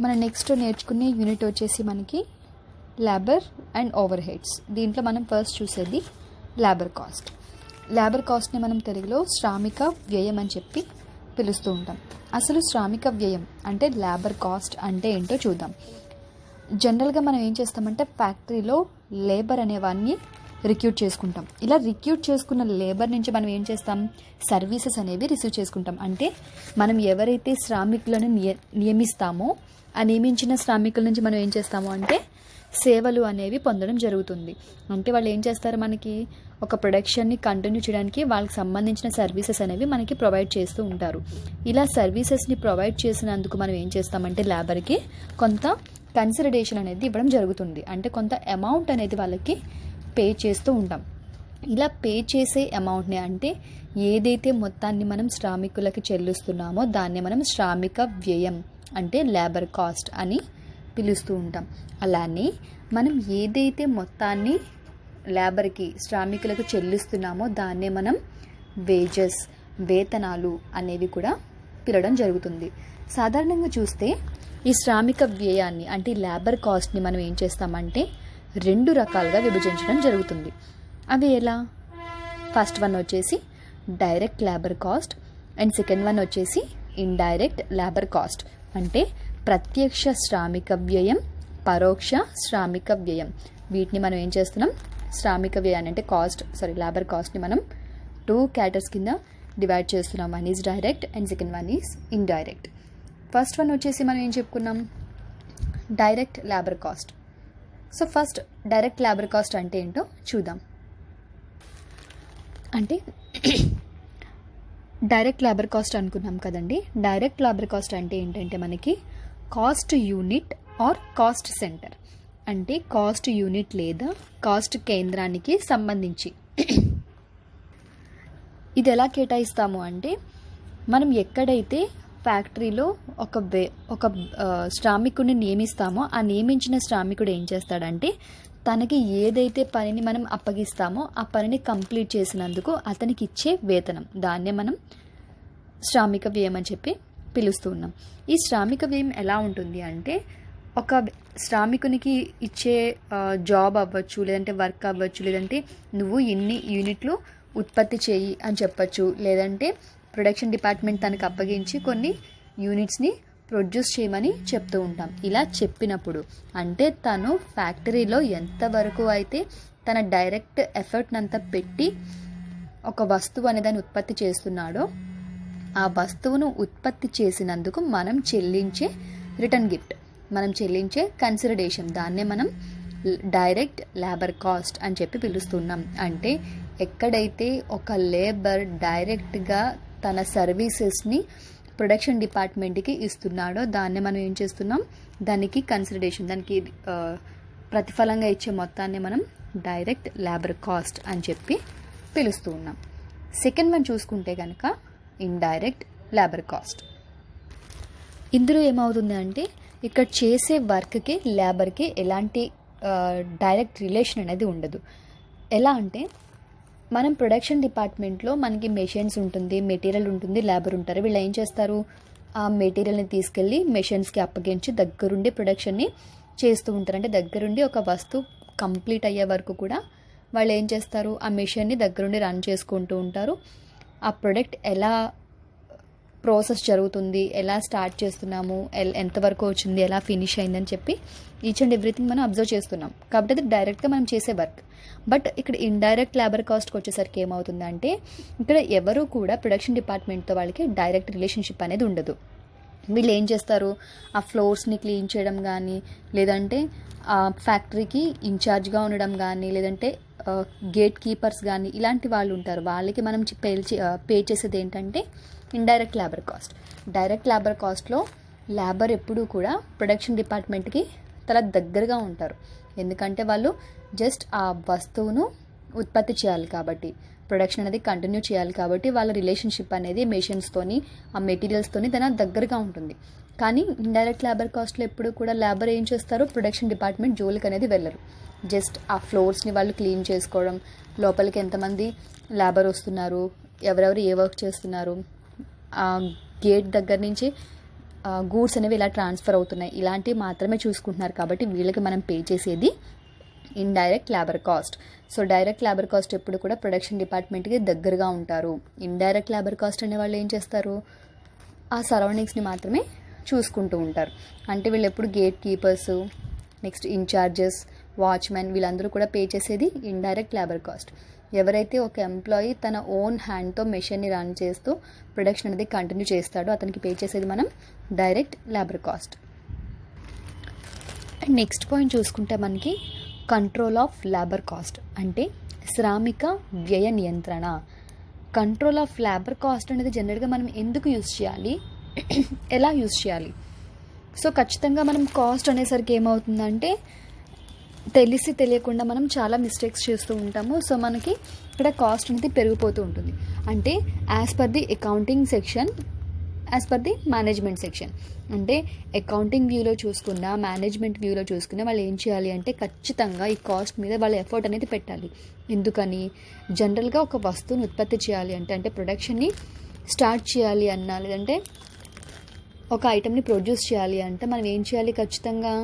మన నెక్స్ట్ నేర్చుకునే యూనిట్ వచ్చేసి మనకి లేబర్ అండ్ ఓవర్ హెడ్స్. దీంట్లో మనం ఫస్ట్ చూసేది లేబర్ కాస్ట్. లేబర్ కాస్ట్ని మనం తెలుగులో శ్రామిక వ్యయం అని చెప్పి పిలుస్తూ ఉంటాం. అసలు శ్రామిక వ్యయం అంటే లేబర్ కాస్ట్ అంటే ఏంటో చూద్దాం. జనరల్గా మనం ఏం చేస్తామంటే ఫ్యాక్టరీలో లేబర్ అనేవాన్ని రిక్రూట్ చేసుకుంటాం. ఇలా రిక్రూట్ చేసుకున్న లేబర్ నుంచి మనం ఏం చేస్తాం, సర్వీసెస్ అనేవి రిసీవ్ చేసుకుంటాం. అంటే మనం ఎవరైతే శ్రామికులను నియమిస్తామో ఆ నియమించిన శ్రామికుల నుంచి మనం ఏం చేస్తాము అంటే సేవలు అనేవి పొందడం జరుగుతుంది. అంటే వాళ్ళు ఏం చేస్తారు, మనకి ఒక ప్రొడక్షన్ని కంటిన్యూ చేయడానికి వాళ్ళకి సంబంధించిన సర్వీసెస్ అనేవి మనకి ప్రొవైడ్ చేస్తూ ఉంటారు. ఇలా సర్వీసెస్ని ప్రొవైడ్ చేసినందుకు మనం ఏం చేస్తామంటే లేబర్కి కొంత కన్సిడరేషన్ అనేది ఇవ్వడం జరుగుతుంది. అంటే కొంత అమౌంట్ అనేది వాళ్ళకి పే చేస్తూ ఉంటాం. ఇలా పే చేసే అమౌంట్ని అంటే ఏదైతే మొత్తాన్ని మనం శ్రామికులకి చెల్లిస్తున్నామో దాన్ని మనం శ్రామిక వ్యయం అంటే లేబర్ కాస్ట్ అని పిలుస్తూ ఉంటాం. అలానే మనం ఏదైతే మొత్తాన్ని లేబర్కి శ్రామికులకు చెల్లిస్తున్నామో దాన్నే మనం వేజెస్ వేతనాలు అనేవి కూడా పిలవడం జరుగుతుంది. సాధారణంగా చూస్తే ఈ శ్రామిక వ్యయాన్ని అంటే లేబర్ కాస్ట్ని మనం ఏం చేస్తామంటే 2 రకాలుగా విభజించడం జరుగుతుంది. అవి ఎలా? ఫస్ట్ వన్ వచ్చేసి direct labour cost and second one వచ్చేసి ఇండైరెక్ట్ లేబర్ కాస్ట్. అంటే ప్రత్యక్ష శ్రామిక వ్యయం, పరోక్ష శ్రామిక వ్యయం. వీటిని మనం ఏం చేస్తున్నాం, శ్రామిక వ్యయాన్ని అంటే లేబర్ కాస్ట్ని మనం 2 క్యాటర్స్ కింద డివైడ్ చేస్తున్నాం. One is direct and second one is indirect. First one వచ్చేసి మనం ఏం చెప్పుకున్నాం, direct labour cost. So first direct labour cost అంటే ఏంటో చూద్దాం. అంటే డైరెక్ట్ లేబర్ కాస్ట్ అనుకున్నాం కదండి. డైరెక్ట్ లేబర్ కాస్ట్ అంటే ఏంటంటే మనకి cost unit or cost centre, అంటే కాస్ట్ యూనిట్ లేదా కాస్ట్ కేంద్రానికి సంబంధించి ఇది ఎలా కేటాయిస్తాము అంటే మనం ఎక్కడైతే ఫ్యాక్టరీలో ఒక శ్రామికుడిని నియమిస్తామో ఆ నియమించిన శ్రామికుడు ఏం చేస్తాడంటే తనకి ఏదైతే పనిని మనం అప్పగిస్తామో ఆ పనిని కంప్లీట్ చేసినందుకు అతనికి ఇచ్చే వేతనం, దాన్నే మనం శ్రామిక వ్యయం అని చెప్పి పిలుస్తూ ఉన్నాం. ఈ శ్రామిక వ్యయం ఎలా ఉంటుంది అంటే ఒక శ్రామికునికి ఇచ్చే జాబ్ అవ్వచ్చు, లేదంటే వర్క్ అవ్వచ్చు, లేదంటే నువ్వు ఇన్ని యూనిట్లు ఉత్పత్తి చేయి అని చెప్పచ్చు, లేదంటే ప్రొడక్షన్ డిపార్ట్మెంట్ తనకు అప్పగించి కొన్ని యూనిట్స్ని ప్రొడ్యూస్ చేయమని చెప్తూ ఉంటాం. ఇలా చెప్పినప్పుడు అంటే తను ఫ్యాక్టరీలో ఎంతవరకు అయితే తన డైరెక్ట్ ఎఫర్ట్ని అంతా పెట్టి ఒక వస్తువు అనే దాన్ని ఉత్పత్తి చేస్తున్నాడో ఆ వస్తువును ఉత్పత్తి చేసినందుకు మనం చెల్లించే రిటర్న్ గిఫ్ట్, మనం చెల్లించే కన్సిడరేషన్, దాన్నే మనం డైరెక్ట్ లేబర్ కాస్ట్ అని చెప్పి పిలుస్తున్నాం. అంటే ఎక్కడైతే ఒక లేబర్ డైరెక్ట్గా తన సర్వీసెస్ని ప్రొడక్షన్ డిపార్ట్మెంట్కి ఇస్తున్నాడో దాన్ని మనం ఏం చేస్తున్నాం, దానికి కన్సిడరేషన్, దానికి ప్రతిఫలంగా ఇచ్చే మొత్తాన్ని మనం డైరెక్ట్ లేబర్ కాస్ట్ అని చెప్పి పిలుస్తూ ఉన్నాం. సెకండ్ వన్ చూసుకుంటే కనుక ఇండైరెక్ట్ లేబర్ కాస్ట్. ఇందులో ఏమవుతుంది అంటే ఇక్కడ చేసే వర్క్కి లేబర్కి ఎలాంటి డైరెక్ట్ రిలేషన్ అనేది ఉండదు. ఎలా అంటే మనం ప్రొడక్షన్ డిపార్ట్మెంట్లో మనకి మెషిన్స్ ఉంటుంది, మెటీరియల్ ఉంటుంది, లేబర్ ఉంటారు. వీళ్ళు ఏం చేస్తారు, ఆ మెటీరియల్ని తీసుకెళ్ళి మెషిన్స్కి అప్పగించి దగ్గరుండి ప్రొడక్షన్ని చేస్తూ ఉంటారు. అంటే దగ్గరుండి ఒక వస్తువు కంప్లీట్ అయ్యే వరకు కూడా వాళ్ళు ఏం చేస్తారు, ఆ మెషిన్ని దగ్గరుండి రన్ చేసుకుంటూ ఉంటారు. ఆ ప్రొడక్ట్ ఎలా ప్రాసెస్ జరుగుతుంది, ఎలా స్టార్ట్ చేస్తున్నాము, ఎంతవరకు వచ్చింది, ఎలా ఫినిష్ అయిందని చెప్పి ఈచ్ అండ్ ఎవ్రీథింగ్ మనం అబ్జర్వ్ చేస్తున్నాం. కాబట్టి అది డైరెక్ట్గా మనం చేసే వర్క్. బట్ ఇక్కడ ఇండైరెక్ట్ లేబర్ కాస్ట్కి వచ్చేసరికి ఏమవుతుందంటే ఇక్కడ ఎవరు కూడా ప్రొడక్షన్ డిపార్ట్మెంట్తో వాళ్ళకి డైరెక్ట్ రిలేషన్షిప్ అనేది ఉండదు. వీళ్ళు ఏం చేస్తారు, ఆ ఫ్లోర్స్ని క్లీన్ చేయడం కానీ, లేదంటే ఆ ఫ్యాక్టరీకి ఇన్ఛార్జ్గా ఉండడం కానీ, లేదంటే గేట్ కీపర్స్ కానీ ఇలాంటి వాళ్ళు ఉంటారు. వాళ్ళకి మనం పే చేసేది ఏంటంటే indirect labour cost. Direct labour కాస్ట్లో లేబర్ ఎప్పుడూ కూడా ప్రొడక్షన్ డిపార్ట్మెంట్కి చాలా దగ్గరగా ఉంటారు. ఎందుకంటే వాళ్ళు జస్ట్ ఆ వస్తువును ఉత్పత్తి చేయాలి కాబట్టి, ప్రొడక్షన్ అనేది కంటిన్యూ చేయాలి కాబట్టి వాళ్ళ రిలేషన్షిప్ అనేది మెషిన్స్తోని ఆ మెటీరియల్స్తోని తన దగ్గరగా ఉంటుంది. కానీ ఇండైరెక్ట్ లేబర్ కాస్ట్లో ఎప్పుడు కూడా లేబర్ ఏం చేస్తారు, ప్రొడక్షన్ డిపార్ట్మెంట్ జోలికి అనేది వెళ్ళరు. జస్ట్ ఆ ఫ్లోర్స్ని వాళ్ళు క్లీన్ చేసుకోవడం, లోపలికి ఎంతమంది లేబర్ వస్తున్నారు, ఎవరెవరు ఏ వర్క్ చేస్తున్నారు, ఆ గేట్ దగ్గర నుంచి గూడ్స్ అనేవి ఎలా ట్రాన్స్ఫర్ అవుతున్నాయి, ఇలాంటివి మాత్రమే చూసుకుంటున్నారు. కాబట్టి వీళ్ళకి మనం పే చేసేది indirect labour cost. So direct labour cost ఎప్పుడు కూడా ప్రొడక్షన్ డిపార్ట్మెంట్కి దగ్గరగా ఉంటారు. ఇండైరెక్ట్ లేబర్ కాస్ట్ అనే వాళ్ళు ఏం చేస్తారు, ఆ సరౌండింగ్స్ని మాత్రమే చూసుకుంటూ ఉంటారు. అంటే వీళ్ళు ఎప్పుడు gate keepers, next incharges, watchmen, వీళ్ళందరూ కూడా పే చేసేది ఇండైరెక్ట్ లేబర్ కాస్ట్. ఎవరైతే ఒక ఎంప్లాయీ తన ఓన్ హ్యాండ్తో మెషిన్ని రన్ చేస్తూ ప్రొడక్షన్ అనేది కంటిన్యూ చేస్తాడో అతనికి పే చేసేది మనం direct labour cost. And next point చూసుకుంటే మనకి కంట్రోల్ ఆఫ్ లేబర్ కాస్ట్ అంటే శ్రామిక వ్యయ నియంత్రణ. కంట్రోల్ ఆఫ్ లేబర్ కాస్ట్ అనేది జనరల్గా మనం ఎందుకు యూజ్ చేయాలి, ఎలా యూజ్ చేయాలి? సో ఖచ్చితంగా మనం కాస్ట్ అనేసరికి ఏమవుతుందంటే తెలిసి తెలియకుండా మనం చాలా మిస్టేక్స్ చేస్తూ ఉంటాము. సో మనకి ఇక్కడ కాస్ట్ అనేది పెరిగిపోతూ ఉంటుంది. అంటే as per the accounting section, as per the management section, అంటే అకౌంటింగ్ వ్యూలో చూసుకున్న, మేనేజ్మెంట్ వ్యూలో చూసుకున్న వాళ్ళు ఏం చేయాలి అంటే ఖచ్చితంగా ఈ కాస్ట్ మీద వాళ్ళ ఎఫర్ట్ అనేది పెట్టాలి. ఎందుకని, జనరల్గా ఒక వస్తువుని ఉత్పత్తి చేయాలి అంటే ప్రొడక్షన్ని స్టార్ట్ చేయాలి అన్నా, లేదంటే ఒక ఐటెంని ప్రొడ్యూస్ చేయాలి అంటే మనం ఏం చేయాలి, ఖచ్చితంగా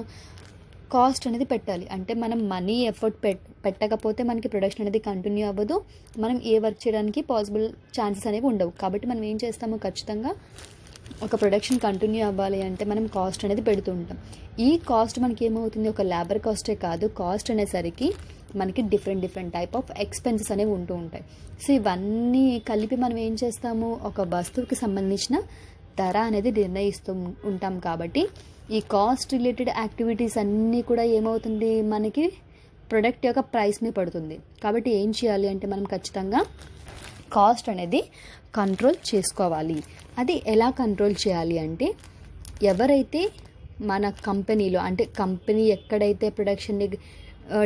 కాస్ట్ అనేది పెట్టాలి. అంటే మనం మనీ ఎఫర్ట్ పెట్టకపోతే మనకి ప్రొడక్షన్ అనేది కంటిన్యూ అవ్వదు, మనం ఏ వర్క్ చేయడానికి పాసిబుల్ ఛాన్సెస్ అనేవి ఉండవు. కాబట్టి మనం ఏం చేస్తాము, ఖచ్చితంగా ఒక ప్రొడక్షన్ కంటిన్యూ అవ్వాలి అంటే మనం కాస్ట్ అనేది పెడుతూ ఉంటాం. ఈ కాస్ట్ మనకి ఏమవుతుంది, ఒక లేబర్ కాస్టే కాదు, కాస్ట్ అనేసరికి మనకి డిఫరెంట్ టైప్ ఆఫ్ ఎక్స్పెన్సెస్ అనేవి ఉంటూ ఉంటాయి. సో ఇవన్నీ కలిపి మనం ఏం చేస్తాము, ఒక వస్తువుకి సంబంధించిన ధర అనేది నిర్ణయిస్తూ ఉంటాం. కాబట్టి ఈ కాస్ట్ రిలేటెడ్ యాక్టివిటీస్ అన్నీ కూడా ఏమవుతుంది, మనకి ప్రొడక్ట్ యొక్క ప్రైస్ని పడుతుంది. కాబట్టి ఏం చేయాలి అంటే మనం ఖచ్చితంగా కాస్ట్ అనేది కంట్రోల్ చేసుకోవాలి. అది ఎలా కంట్రోల్ చేయాలి అంటే ఎవరైతే మన కంపెనీలో, అంటే కంపెనీ ఎక్కడైతే ప్రొడక్షన్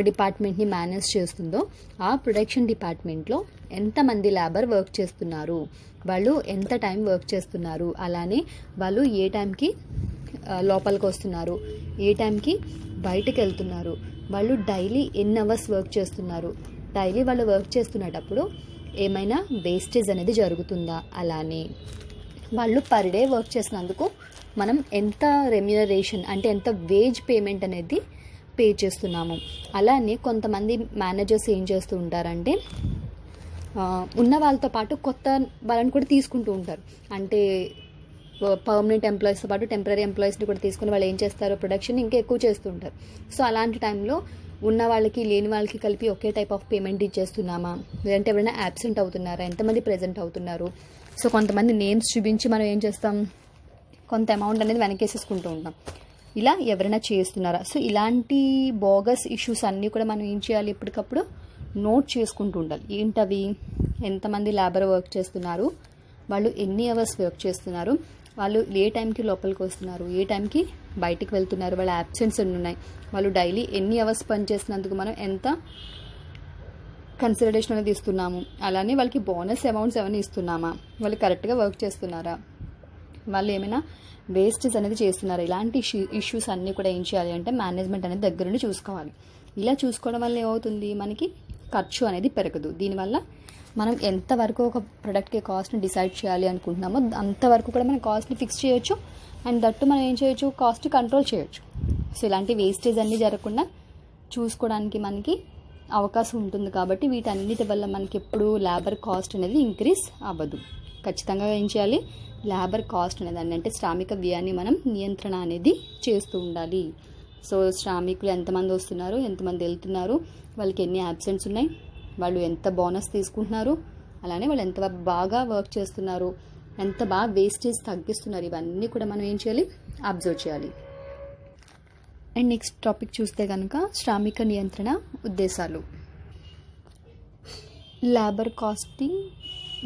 డిపార్ట్మెంట్ని మేనేజ్ చేస్తుందో ఆ ప్రొడక్షన్ డిపార్ట్మెంట్లో ఎంతమంది లేబర్ వర్క్ చేస్తున్నారు, వాళ్ళు ఎంత టైం వర్క్ చేస్తున్నారు, అలానే వాళ్ళు ఏ టైంకి లోపలికి వస్తున్నారు, ఏ టైంకి బయటకు వెళ్తున్నారు, వాళ్ళు డైలీ ఎన్ని అవర్స్ వర్క్ చేస్తున్నారు, డైలీ వాళ్ళు వర్క్ చేస్తున్నప్పుడు ఏమైనా వేస్టేజ్ అనేది జరుగుతుందా, అలానే వాళ్ళు పర్ డే వర్క్ చేసినందుకు మనం ఎంత రెమ్యూనరేషన్ అంటే ఎంత వేజ్ పేమెంట్ అనేది పే చేస్తున్నాము. అలానే కొంతమంది మేనేజర్స్ ఏం చేస్తూ ఉంటారంటే ఉన్న వాళ్ళతో పాటు కొత్త వాళ్ళని కూడా తీసుకుంటూ ఉంటారు. అంటే పర్మనెంట్ ఎంప్లాయీస్తో పాటు టెంపరీ ఎంప్లాయీస్ని కూడా తీసుకుని వాళ్ళు ఏం చేస్తారు, ప్రొడక్షన్ ఇంకా ఎక్కువ చేస్తూ ఉంటారు. సో అలాంటి టైంలో ఉన్న వాళ్ళకి లేని వాళ్ళకి కలిపి ఒకే టైప్ ఆఫ్ పేమెంట్ ఇచ్చేస్తున్నామా, లేదంటే ఎవరైనా యాబ్సెంట్ అవుతున్నారా, ఎంతమంది ప్రెజెంట్ అవుతున్నారు. సో కొంతమంది నేమ్స్ చూపించి మనం ఏం చేస్తాం, కొంత అమౌంట్ అనేది వెనకేసేసుకుంటూ ఉంటాం. ఇలా ఎవరైనా చేస్తున్నారా, సో ఇలాంటి బోగస్ ఇష్యూస్ అన్నీ కూడా మనం ఏం చేయాలి, ఎప్పటికప్పుడు నోట్ చేసుకుంటూ ఉండాలి. ఏంటవి, ఎంతమంది లేబర్ వర్క్ చేస్తున్నారు, వాళ్ళు ఎన్ని అవర్స్ వర్క్ చేస్తున్నారు, వాళ్ళు ఏ టైంకి లోపలికి వస్తున్నారు, ఏ టైంకి బయటికి వెళ్తున్నారు, వాళ్ళ యాబ్సెంట్స్ ఎన్ని ఉన్నాయి, వాళ్ళు డైలీ ఎన్ని అవర్స్ పని చేసినందుకు మనం ఎంత కన్సిడరేషన్ అనేది ఇస్తున్నాము, అలానే వాళ్ళకి బోనస్ అమౌంట్స్ ఏమైనా ఇస్తున్నామా, వాళ్ళు కరెక్ట్గా వర్క్ చేస్తున్నారా, వాళ్ళు ఏమైనా వేస్టేజ్ అనేది చేస్తున్నారు. ఇలాంటి ఇష్యూస్ అన్నీ కూడా ఏం చేయాలి అంటే మేనేజ్మెంట్ అనేది దగ్గర నుండి చూసుకోవాలి. ఇలా చూసుకోవడం వల్ల ఏమవుతుంది, మనకి ఖర్చు అనేది పెరగదు. దీనివల్ల మనం ఎంతవరకు ఒక ప్రొడక్ట్కి కాస్ట్ని డిసైడ్ చేయాలి అనుకుంటున్నామో అంతవరకు కూడా మనం కాస్ట్ని ఫిక్స్ చేయొచ్చు. అండ్ దట్టు మనం ఏం చేయొచ్చు, కాస్ట్ కంట్రోల్ చేయొచ్చు. సో ఇలాంటి వేస్టేజ్ అన్నీ జరగకుండా చూసుకోవడానికి మనకి అవకాశం ఉంటుంది. కాబట్టి వీటన్నిటి వల్ల మనకి ఎప్పుడు లేబర్ కాస్ట్ అనేది ఇంక్రీజ్ అవ్వదు. ఖచ్చితంగా ఏం చేయాలి, లేబర్ కాస్ట్ అనేది అంటే శ్రామిక వ్యయాన్ని మనం నియంత్రణ అనేది చేస్తూ ఉండాలి. సో శ్రామికులు ఎంతమంది వస్తున్నారు, ఎంతమంది వెళ్తున్నారు, వాళ్ళకి ఎన్ని యాబ్సెంట్స్ ఉన్నాయి, వాళ్ళు ఎంత బోనస్ తీసుకుంటున్నారు, అలానే వాళ్ళు ఎంత బాగా వర్క్ చేస్తున్నారు, ఎంత బాగా వేస్టేజ్ తగ్గిస్తున్నారు, ఇవన్నీ కూడా మనం ఏం చేయాలి, అబ్జర్వ్ చేయాలి. అండ్ నెక్స్ట్ టాపిక్ చూస్తే కనుక శ్రామిక నియంత్రణ ఉద్దేశాలు. లేబర్ కాస్ట్ని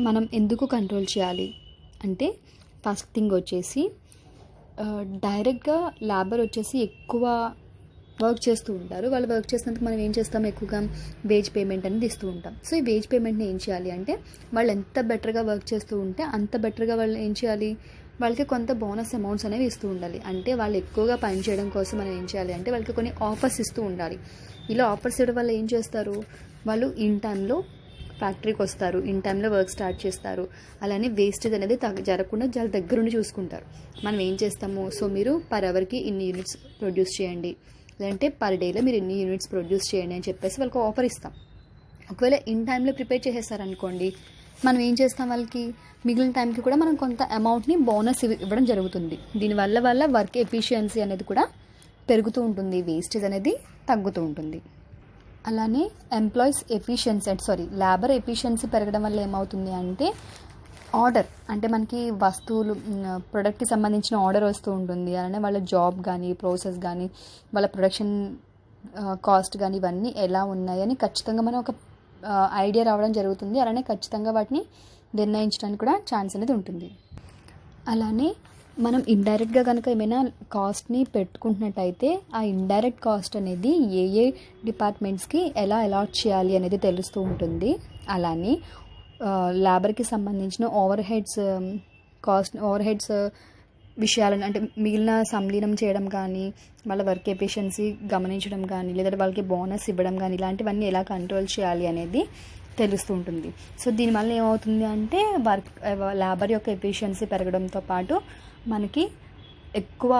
మనం ఎందుకు కంట్రోల్ చేయాలి అంటే ఫస్ట్ థింగ్ వచ్చేసి డైరెక్ట్గా లేబర్ వచ్చేసి ఎక్కువ వర్క్ చేస్తూ ఉంటారు. వాళ్ళు వర్క్ చేసినందుకు మనం ఏం చేస్తాం, ఎక్కువగా వేజ్ పేమెంట్ అనేది ఇస్తూ ఉంటాం. సో ఈ వేజ్ పేమెంట్ని ఏం చేయాలి అంటే వాళ్ళు ఎంత బెటర్గా వర్క్ చేస్తూ ఉంటే అంత బెటర్గా వాళ్ళు ఏం చేయాలి, వాళ్ళకి కొంత బోనస్ అమౌంట్స్ అనేవి ఇస్తూ ఉండాలి. అంటే వాళ్ళు ఎక్కువగా పని చేయడం కోసం మనం ఏం చేయాలి అంటే వాళ్ళకి కొన్ని ఆఫర్స్ ఇస్తూ ఉండాలి. ఇలా ఆఫర్స్ ఇవ్వడం వల్ల ఏం చేస్తారు, వాళ్ళు ఇన్ టైంలో ఫ్యాక్టరీకి వస్తారు, ఇన్ టైంలో వర్క్ స్టార్ట్ చేస్తారు. అలానే వేస్టేజ్ అనేది జరగకుండా చాలా దగ్గరుండి చూసుకుంటారు. మనం ఏం చేస్తాము, సో మీరు పర్ అవర్కి ఇన్ని యూనిట్స్ ప్రొడ్యూస్ చేయండి, లేదంటే పర్ డేలో మీరు ఇన్ని యూనిట్స్ ప్రొడ్యూస్ చేయండి అని చెప్పేసి వాళ్ళకి ఆఫర్ ఇస్తాం. ఒకవేళ ఇన్ టైంలో ప్రిపేర్ చేసేస్తారనుకోండి, మనం ఏం చేస్తాం, వాళ్ళకి మిగిలిన టైంకి కూడా మనం కొంత అమౌంట్ని బోనస్ ఇవ్వడం జరుగుతుంది. దీనివల్ల వర్క్ ఎఫిషియన్సీ అనేది కూడా పెరుగుతూ ఉంటుంది, వేస్టేజ్ అనేది తగ్గుతూ ఉంటుంది. అలానే ఎంప్లాయీస్ లేబర్ ఎఫిషియన్సీ పెరగడం వల్ల ఏమవుతుంది అంటే ఆర్డర్, అంటే మనకి వస్తువులు ప్రొడక్ట్కి సంబంధించిన ఆర్డర్ వస్తూ ఉంటుంది. అలానే వాళ్ళ జాబ్ కానీ, ప్రాసెస్ కానీ, వాళ్ళ ప్రొడక్షన్ కాస్ట్ కానీ ఇవన్నీ ఎలా ఉన్నాయని ఖచ్చితంగా మనం ఒక ఐడియా రావడం జరుగుతుంది. అలానే ఖచ్చితంగా వాటిని నిర్ణయించడానికి కూడా ఛాన్స్ అనేది ఉంటుంది. అలానే మనం ఇండైరెక్ట్గా కనుక ఏమైనా కాస్ట్ని పెట్టుకుంటున్నట్టయితే ఆ ఇండైరెక్ట్ కాస్ట్ అనేది ఏ డిపార్ట్మెంట్స్కి ఎలా అలాట్ చేయాలి అనేది తెలుస్తూ ఉంటుంది. అలానే లేబర్కి సంబంధించిన ఓవర్ హెడ్స్ విషయాలను, అంటే మిగిలిన సంలీనం చేయడం కానీ, వాళ్ళ వర్క్ ఎఫిషియన్సీ గమనించడం కానీ, లేదంటే వాళ్ళకి బోనస్ ఇవ్వడం కానీ, ఇలాంటివన్నీ ఎలా కంట్రోల్ చేయాలి అనేది తెలుస్తూ ఉంటుంది. సో దీనివల్ల ఏమవుతుంది అంటే లేబర్ యొక్క ఎఫిషియన్సీ పెరగడంతో పాటు మనకి ఎక్కువ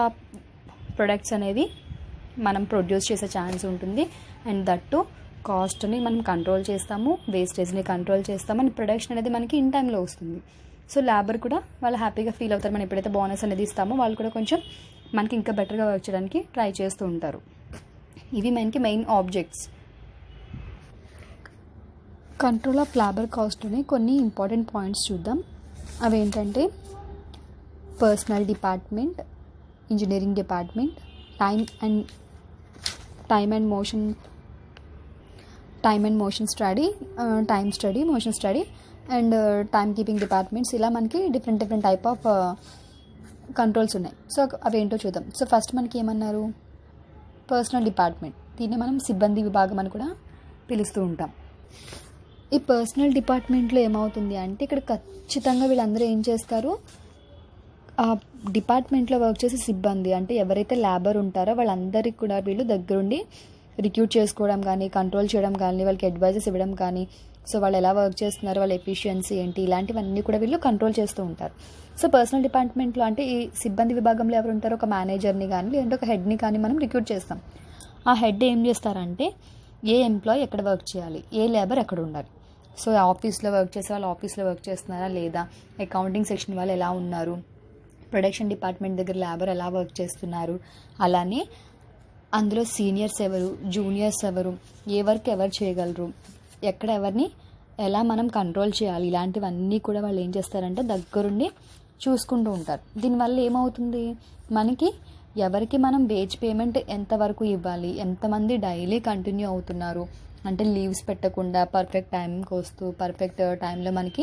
ప్రొడక్ట్స్ అనేవి మనం ప్రొడ్యూస్ చేసే ఛాన్స్ ఉంటుంది. అండ్ దట్టు కాస్ట్ని మనం కంట్రోల్ చేస్తాము, వేస్టేజ్ని కంట్రోల్ చేస్తాము, అండ్ ప్రొడక్షన్ అనేది మనకి ఇన్ టైంలో వస్తుంది. సో లేబర్ కూడా వాళ్ళు హ్యాపీగా ఫీల్ అవుతారు. మనం ఎప్పుడైతే బోనస్ అనేది ఇస్తామో వాళ్ళు కూడా కొంచెం మనకి ఇంకా బెటర్గా వర్క్ చేయడానికి ట్రై చేస్తూ ఉంటారు. ఇవి మనకి main objects. Control of labour కాస్ట్ని కొన్ని ఇంపార్టెంట్ పాయింట్స్ చూద్దాం. అవేంటంటే personnel department, engineering department, time and motion study, motion study and time keeping departments. ఇలా మనకి డిఫరెంట్ టైప్ ఆఫ్ కంట్రోల్స్ ఉన్నాయి. సో అవేంటో చూద్దాం. సో ఫస్ట్ మనకి ఏమన్నారు, పర్సనల్ డిపార్ట్మెంట్. దీన్ని మనం సిబ్బంది విభాగం అని కూడా పిలుస్తూ ఉంటాం. ఈ పర్సనల్ డిపార్ట్మెంట్లో ఏమవుతుంది అంటే ఇక్కడ ఖచ్చితంగా వీళ్ళందరూ ఏం చేస్తారు, ఆ డిపార్ట్మెంట్లో వర్క్ చేసే సిబ్బంది, అంటే ఎవరైతే లేబర్ ఉంటారో వాళ్ళందరికీ కూడా వీళ్ళు దగ్గరుండి రిక్రూట్ చేసుకోవడం కానీ, కంట్రోల్ చేయడం కానీ, వాళ్ళకి అడ్వైజెస్ ఇవ్వడం కానీ, సో వాళ్ళు ఎలా వర్క్ చేస్తున్నారు, వాళ్ళ ఎఫిషియన్సీ ఏంటి, ఇలాంటివన్నీ కూడా వీళ్ళు కంట్రోల్ చేస్తూ ఉంటారు. సో పర్సనల్ డిపార్ట్మెంట్లో అంటే ఈ సిబ్బంది విభాగంలో ఎవరు ఉంటారో ఒక మేనేజర్ని కానీ, లేదంటే ఒక హెడ్ని కానీ మనం రిక్రూట్ చేస్తాం. ఆ హెడ్ ఏం చేస్తారంటే ఏ ఎంప్లాయీ ఎక్కడ వర్క్ చేయాలి, ఏ లేబర్ ఎక్కడ ఉండాలి, సో ఆఫీస్లో వర్క్ చేసే వాళ్ళు ఆఫీస్లో వర్క్ చేస్తున్నారా లేదా, అకౌంటింగ్ సెక్షన్ వాళ్ళు ఎలా ఉన్నారు, ప్రొడక్షన్ డిపార్ట్మెంట్ దగ్గర లేబర్ ఎలా వర్క్ చేస్తున్నారు, అలానే అందులో సీనియర్స్ ఎవరు, జూనియర్స్ ఎవరు, ఏ వర్క్ ఎవరు చేయగలరు, ఎక్కడ ఎవరిని ఎలా మనం కంట్రోల్ చేయాలి, ఇలాంటివన్నీ కూడా వాళ్ళు ఏం చేస్తారంటే దగ్గరుండి చూసుకుంటూ ఉంటారు. దీనివల్ల ఏమవుతుంది, మనకి ఎవరికి మనం వేజ్ పేమెంట్ ఎంతవరకు ఇవ్వాలి, ఎంతమంది డైలీ కంటిన్యూ అవుతున్నారు, అంటే లీవ్స్ పెట్టకుండా పర్ఫెక్ట్ టైంకి వస్తూ పర్ఫెక్ట్ టైంలో మనకి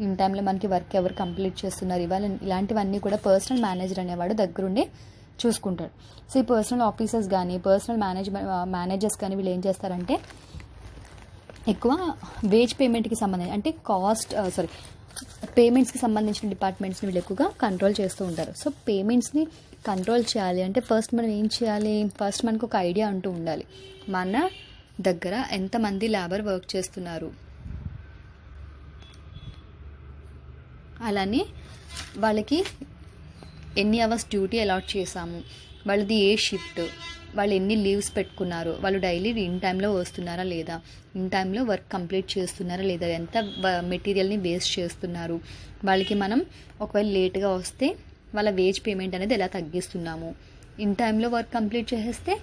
ఇన్ టైంలో మనకి వర్క్ ఎవరు కంప్లీట్ చేస్తున్నారు, ఇలాంటివన్నీ కూడా పర్సనల్ మేనేజర్ అనేవాడు దగ్గరుండి చూసుకుంటాడు. సో ఈ పర్సనల్ ఆఫీసర్స్ కానీ, పర్సనల్ మేనేజర్స్ కానీ వీళ్ళు ఏం చేస్తారంటే ఎక్కువ వేజ్ పేమెంట్కి సంబంధించి, అంటే పేమెంట్స్కి సంబంధించిన డిపార్ట్మెంట్స్ని వీళ్ళు ఎక్కువగా కంట్రోల్ చేస్తూ ఉంటారు. సో పేమెంట్స్ని కంట్రోల్ చేయాలి అంటే ఫస్ట్ మనం ఏం చేయాలి, ఫస్ట్ మనకు ఒక ఐడియా అంటూ ఉండాలి, మన దగ్గర ఎంతమంది లేబర్ వర్క్ చేస్తున్నారు, అలానే వాళ్ళకి ఎన్ని అవర్స్ డ్యూటీ అలాట్ చేసాము, వాళ్ళది ఏ షిఫ్ట్, వాళ్ళు ఎన్ని లీవ్స్ పెట్టుకున్నారు, వాళ్ళు డైలీ ఇన్ టైంలో వస్తున్నారా లేదా, ఇన్ టైంలో వర్క్ కంప్లీట్ చేస్తున్నారా లేదా, ఎంత మెటీరియల్ని వేస్ట్ చేస్తున్నారు, వాళ్ళకి మనం ఒకవేళ లేట్గా వస్తే వాళ్ళ వేజ్ పేమెంట్ అనేది ఎలా తగ్గిస్తున్నాము, ఇన్ టైంలో వర్క్ కంప్లీట్ చేసేస్తే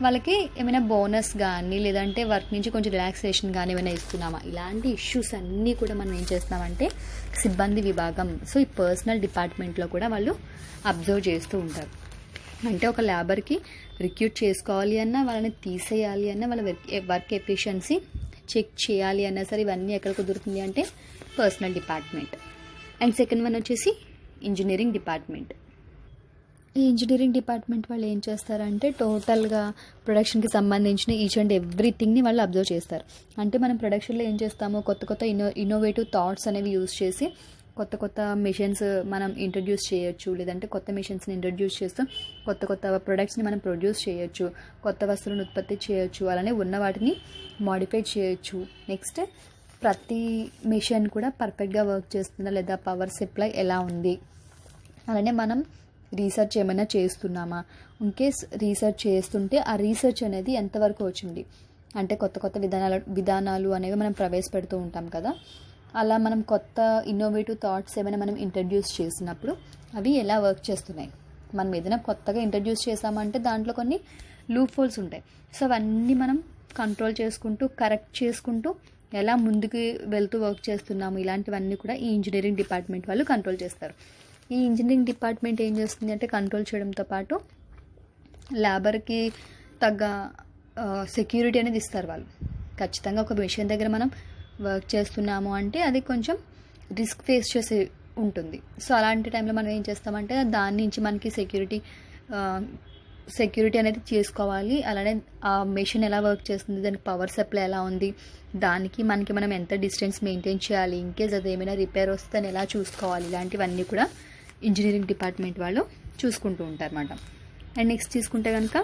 వాళ్ళకి ఏమైనా బోనస్ కానీ లేదంటే వర్క్ నుంచి కొంచెం రిలాక్సేషన్ కానీ ఏమైనా ఇస్తున్నామా, ఇలాంటి ఇష్యూస్ అన్నీ కూడా మనం ఏం చేస్తున్నామంటే సిబ్బంది విభాగం, సో ఈ పర్సనల్ డిపార్ట్మెంట్లో కూడా వాళ్ళు అబ్జర్వ్ చేస్తూ ఉంటారు. అంటే ఒక లేబర్కి రిక్రూట్ చేసుకోవాలి అన్నా, వాళ్ళని తీసేయాలి అన్నా, వాళ్ళ వర్క్ ఎఫిషియన్సీ చెక్ చేయాలి అన్నా సరే ఇవన్నీ ఎక్కడ కుదురుతుంది అంటే personal department. And second one వచ్చేసి ఇంజనీరింగ్ డిపార్ట్మెంట్. ఈ ఇంజనీరింగ్ డిపార్ట్మెంట్ వాళ్ళు ఏం చేస్తారంటే టోటల్గా ప్రొడక్షన్కి సంబంధించిన ఈచ్ అండ్ ఎవ్రీథింగ్ని వాళ్ళు అబ్జర్వ్ చేస్తారు. అంటే మనం ప్రొడక్షన్లో ఏం చేస్తాము, కొత్త ఇన్నోవేటివ్ థాట్స్ అనేవి యూజ్ చేసి కొత్త మిషన్స్ మనం ఇంట్రడ్యూస్ చేయొచ్చు, లేదంటే కొత్త మిషన్స్ని ఇంట్రడ్యూస్ చేస్తూ కొత్త ప్రొడక్ట్స్ని మనం ప్రొడ్యూస్ చేయొచ్చు, కొత్త వస్తువులను ఉత్పత్తి చేయొచ్చు, అలానే ఉన్న వాటిని మాడిఫై చేయొచ్చు. నెక్స్ట్ ప్రతి మెషిన్ కూడా పర్ఫెక్ట్గా వర్క్ చేస్తుందా లేదా, పవర్ సప్లై ఎలా ఉంది, అలానే మనం రీసెర్చ్ ఏమైనా చేస్తున్నామా, ఇన్కేస్ రీసెర్చ్ చేస్తుంటే ఆ రీసెర్చ్ అనేది ఎంతవరకు వచ్చింది, అంటే కొత్త కొత్త విధానాలు అనేవి మనం ప్రవేశపెడుతూ ఉంటాం కదా, అలా మనం కొత్త ఇన్నోవేటివ్ థాట్స్ ఏమైనా మనం ఇంట్రడ్యూస్ చేసినప్పుడు అవి ఎలా వర్క్ చేస్తున్నాయి. మనం ఏదైనా కొత్తగా ఇంట్రడ్యూస్ చేసామంటే దాంట్లో కొన్ని లూప్ హోల్స్ ఉంటాయి. సో అవన్నీ మనం కంట్రోల్ చేసుకుంటూ కరెక్ట్ చేసుకుంటూ ఎలా ముందుకు వెళ్తూ వర్క్ చేస్తున్నాము, ఇలాంటివన్నీ కూడా ఈ ఇంజనీరింగ్ డిపార్ట్మెంట్ వాళ్ళు కంట్రోల్ చేస్తారు. ఈ ఇంజనీరింగ్ డిపార్ట్మెంట్ ఏం చేస్తుంది అంటే కంట్రోల్ చేయడంతో పాటు లేబర్కి తగ్గ సెక్యూరిటీ అనేది ఇస్తారు వాళ్ళు. ఖచ్చితంగా ఒక విషయం దగ్గర మనం వర్క్ చేస్తున్నాము అంటే అది కొంచెం రిస్క్ ఫేస్ చేసే ఉంటుంది. సో అలాంటి టైంలో మనం ఏం చేస్తామంటే దాని నుంచి మనకి సెక్యూరిటీ అనేది చేసుకోవాలి. అలానే ఆ మెషిన్ ఎలా వర్క్ చేస్తుంది, దానికి పవర్ సప్లై ఎలా ఉంది, దానికి మనకి మనం ఎంత డిస్టెన్స్ మెయింటైన్ చేయాలి, ఇన్కేస్ అది ఏమైనా రిపేర్ వస్తే దాన్ని ఎలా చూసుకోవాలి, ఇలాంటివన్నీ కూడా ఇంజనీరింగ్ డిపార్ట్మెంట్ వాళ్ళు చూసుకుంటూ ఉంటారు అన్నమాట. అండ్ నెక్స్ట్ తీసుకుంటే కనుక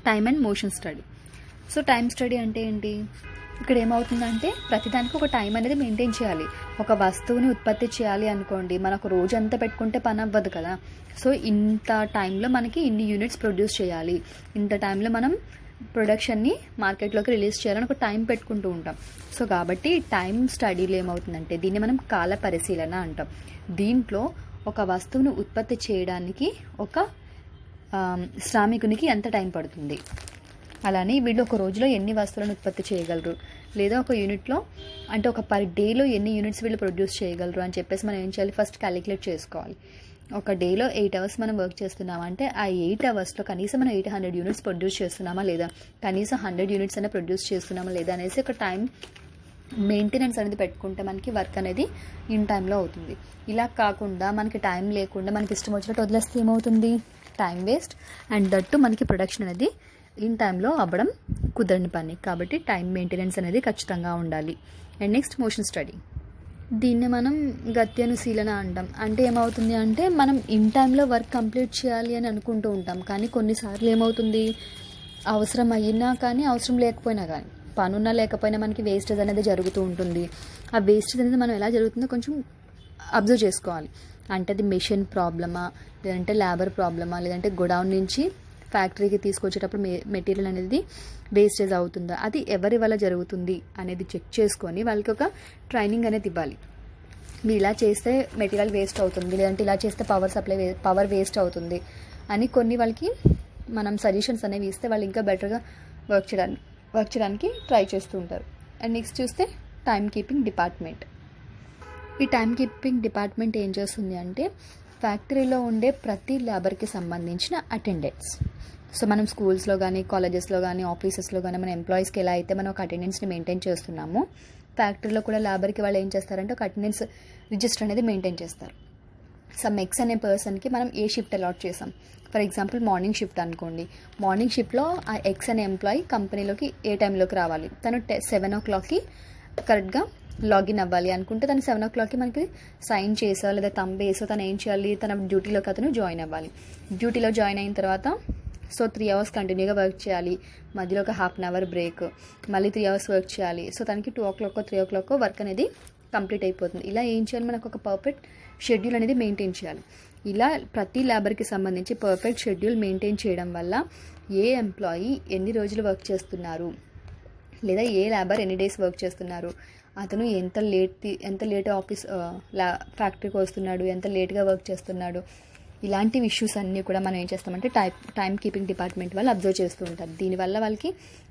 time and motion study. So time study అంటే ఏంటి, ఇక్కడ ఏమవుతుందంటే ప్రతిదానికి ఒక టైం అనేది మెయింటైన్ చేయాలి. ఒక వస్తువుని ఉత్పత్తి చేయాలి అనుకోండి, మనకు రోజు అంతా పెట్టుకుంటే పని అవ్వదు కదా. సో ఇంత టైంలో మనకి ఇన్ని యూనిట్స్ ప్రొడ్యూస్ చేయాలి, ఇంత టైంలో మనం ప్రొడక్షన్ని మార్కెట్లోకి రిలీజ్ చేయాలని ఒక టైం పెట్టుకుంటూ ఉంటాం. సో కాబట్టి టైం స్టడీలో ఏమవుతుందంటే దీన్ని మనం కాల పరిశీలన అంటాం. దీంట్లో ఒక వస్తువును ఉత్పత్తి చేయడానికి ఒక శ్రామికునికి ఎంత టైం పడుతుంది, అలానే వీళ్ళు ఒక రోజులో ఎన్ని వస్తువులను ఉత్పత్తి చేయగలరు, లేదా ఒక యూనిట్లో అంటే ఒక పర్ డేలో ఎన్ని యూనిట్స్ వీళ్ళు ప్రొడ్యూస్ చేయగలరు అని చెప్పేసి మనం ఏం చేయాలి, ఫస్ట్ క్యాలిక్యులేట్ చేసుకోవాలి. ఒక డేలో 8 అవర్స్ మనం వర్క్ చేస్తున్నామా అంటే ఆ 8 అవర్స్లో కనీసం మనం 800 యూనిట్స్ ప్రొడ్యూస్ చేస్తున్నామా లేదా, కనీసం 100 యూనిట్స్ అయినా ప్రొడ్యూస్ చేస్తున్నామా లేదా అనేసి ఒక టైం మెయింటెనెన్స్ అనేది పెట్టుకుంటే మనకి వర్క్ అనేది ఇన్ టైంలో అవుతుంది. ఇలా కాకుండా మనకి టైం లేకుండా మనకి ఇష్టం వచ్చినట్టు వదిలేస్తే ఏమవుతుంది, టైం వేస్ట్, అండ్ దట్టు మనకి ప్రొడక్షన్ అనేది ఇన్ టైంలో అవ్వడం కుదరని పని. కాబట్టి టైం మెయింటెనెన్స్ అనేది ఖచ్చితంగా ఉండాలి. అండ్ నెక్స్ట్ మోషన్ స్టడీ, దీన్ని మనం గత్యనుశీలన అంటాం. అంటే ఏమవుతుంది అంటే మనం ఇన్ టైంలో వర్క్ కంప్లీట్ చేయాలి అని అనుకుంటూ ఉంటాం, కానీ కొన్నిసార్లు ఏమవుతుంది, అవసరం అయినా కానీ అవసరం లేకపోయినా కానీ, పనున్నా లేకపోయినా మనకి వేస్టేజ్ అనేది జరుగుతూ ఉంటుంది. ఆ వేస్టేజ్ అనేది మనం ఎలా జరుగుతుందో కొంచెం అబ్జర్వ్ చేసుకోవాలి. అంటే అది మెషిన్ ప్రాబ్లమా, లేదంటే లేబర్ ప్రాబ్లమా, లేదంటే గోడౌన్ నుంచి ఫ్యాక్టరీకి తీసుకొచ్చేటప్పుడు మెటీరియల్ అనేది వేస్టేజ్ అవుతుందా, అది ఎవరి వల్ల జరుగుతుంది అనేది చెక్ చేసుకొని వాళ్ళకి ఒక ట్రైనింగ్ అనేది ఇవ్వాలి. మీరు ఇలా చేస్తే మెటీరియల్ వేస్ట్ అవుతుంది, లేదంటే ఇలా చేస్తే పవర్ వేస్ట్ అవుతుంది అని కొన్ని వాళ్ళకి మనం సజెషన్స్ అనేవి ఇస్తే వాళ్ళు ఇంకా బెటర్గా వర్క్ చేయడానికి ట్రై చేస్తూ ఉంటారు. అండ్ నెక్స్ట్ చూస్తే టైం కీపింగ్ డిపార్ట్మెంట్. ఈ టైం కీపింగ్ డిపార్ట్మెంట్ ఏం చేస్తుంది అంటే ఫ్యాక్టరీలో ఉండే ప్రతి లేబర్కి సంబంధించిన అటెండెన్స్. సో మనం స్కూల్స్లో కానీ, కాలేజెస్లో కానీ, ఆఫీసెస్లో కానీ మన ఎంప్లాయీస్కి ఎలా అయితే మనం ఒక అటెండెన్స్ని మెయింటైన్ చేస్తున్నామో, ఫ్యాక్టరీలో కూడా లేబర్కి వాళ్ళు ఏం చేస్తారంటే ఒక అటెండెన్స్ రిజిస్టర్ అనేది మెయింటైన్ చేస్తారు. సమ్ ఎక్స్ అనే పర్సన్కి మనం ఏ షిఫ్ట్ అలాట్ చేసాం, ఫర్ ఎగ్జాంపుల్ మార్నింగ్ షిఫ్ట్ అనుకోండి. మార్నింగ్ షిఫ్ట్లో ఆ ఎక్స్ అనే ఎంప్లాయీ కంపెనీలోకి ఏ టైంలోకి రావాలి, తను 7 o'clockకి కరెక్ట్గా లాగిన్ అవ్వాలి అనుకుంటే తను 7 o'clockకి మనకి సైన్ చేసో లేదా తంబ్ వేసో తను ఏం చేయాలి, తన డ్యూటీలోకి అతను జాయిన్ అవ్వాలి. డ్యూటీలో జాయిన్ అయిన తర్వాత సో 3 hours కంటిన్యూగా వర్క్ చేయాలి, మధ్యలో ఒక 1/2 hour బ్రేక్, మళ్ళీ 3 hours వర్క్ చేయాలి. సో తనకి 2 o'clock 3 o'clock వర్క్ అనేది కంప్లీట్ అయిపోతుంది. ఇలా ఏం చేయాలి, మనకు ఒక పర్ఫెక్ట్ షెడ్యూల్ అనేది మెయింటైన్ చేయాలి. ఇలా ప్రతి లేబర్కి సంబంధించి పర్ఫెక్ట్ షెడ్యూల్ మెయింటైన్ చేయడం వల్ల ఏ ఎంప్లాయీ ఎన్ని రోజులు వర్క్ చేస్తున్నారు, లేదా ఏ లేబర్ ఎన్ని డేస్ వర్క్ చేస్తున్నారు, అతను ఎంత లేట్ ఆఫీస్ ఫ్యాక్టరీకి వస్తున్నాడు, ఎంత లేట్గా వర్క్ చేస్తున్నాడు, ఇలాంటి ఇష్యూస్ అన్నీ కూడా మనం ఏం చేస్తామంటే టైం కీపింగ్ డిపార్ట్మెంట్ వాళ్ళు అబ్జర్వ్ చేస్తూ ఉంటారు. దీనివల్ల వాళ్ళకి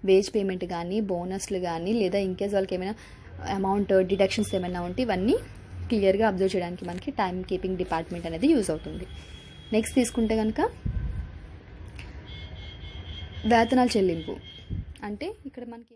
వేజ్ పేమెంట్ కానీ, బోనస్లు కానీ, లేదా ఇంకేస్ వాళ్ళకి ఏమైనా అమౌంట్ డిడక్షన్స్ ఏమైనా ఉంటే ఇవన్నీ క్లియర్గా అబ్జర్వ్ చేయడానికి మనకి టైం కీపింగ్ డిపార్ట్మెంట్ అనేది యూజ్ అవుతుంది. నెక్స్ట్ తీసుకుంటే కనుక వేతనాలు చెల్లింపు. అంటే ఇక్కడ మనకి